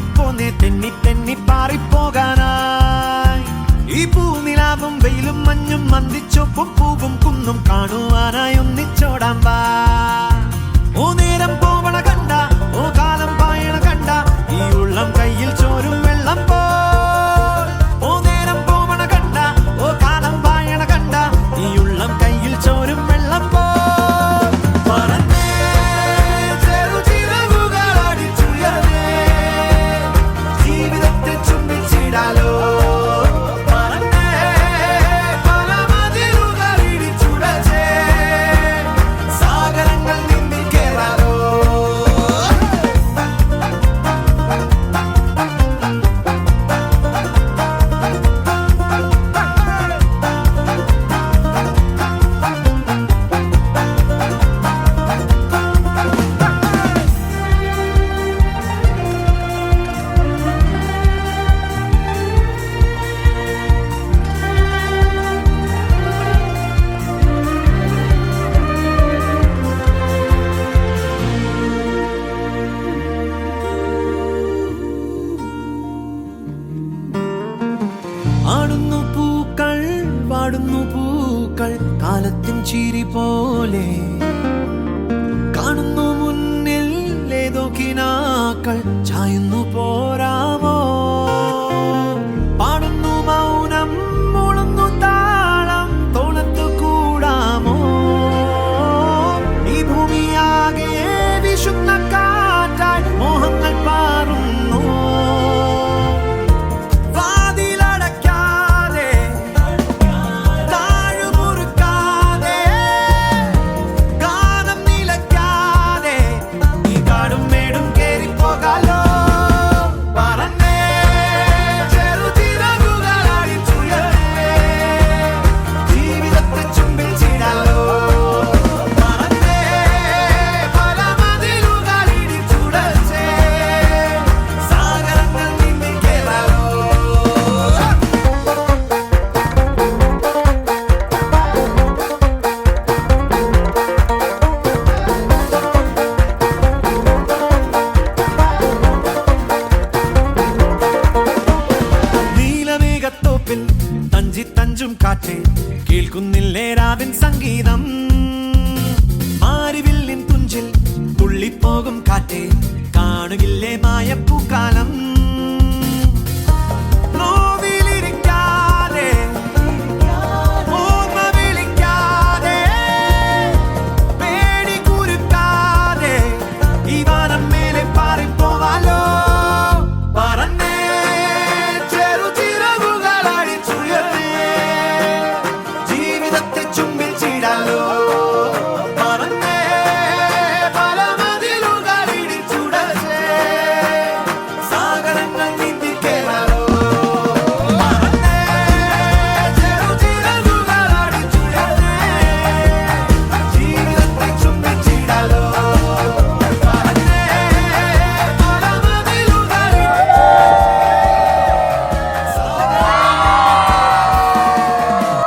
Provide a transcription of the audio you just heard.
ഓടിപ്പോന്നേ തെന്നി തെന്നി പാറിപ്പോകാനായി. ഈ പൂനിലാവും വെയിലും മഞ്ഞും മന്ദിച്ചൊപ്പും പൂവും കുന്നും കാണുവാനായി ഒന്നിച്ചോടാൻ വാ. ഓ നേരം പോവണ കണ്ട, ഓ കാലം പായണ കണ്ട, ഈ ഉള്ളം കയ്യിൽ ചോരും വെള്ളം പോ. ഓ നേരം പോവണ കണ്ട, ഓ കാലം പായണ കണ്ട, ഈ ഉള്ളം കയ്യിൽ ചോരും വെള്ളം പോ. ജീവിതത്തെ ചുംബിച്ചിടാലോ. ആടുന്നു പൂക്കൾ, വാടുന്നു പൂക്കൾ, കാലത്തിൻ ചിരി പോലെ കാണുന്നു മുന്നിൽ ഏതോ കിനാക്കൾ, ചായുന്നു പോരാമോ. പാടുന്നു മൗനം, മുളുന്നു താളം, തോളത്തു കൂടാമോ. ഈ ഭൂമിയാകെ വിശുദ്ധ കാറ്റായി മോഹങ്ങൾ പാറുന്നു. തഞ്ചി തഞ്ചും കാറ്റേ കേൾക്കുന്നില്ലേ രാവിൻ സംഗീതം. മാരിവില്ലിൻ തുഞ്ചിൽ തുള്ളിപ്പോകും കാറ്റേ കാണുകില്ലേ മായപ്പൂക്കാലം.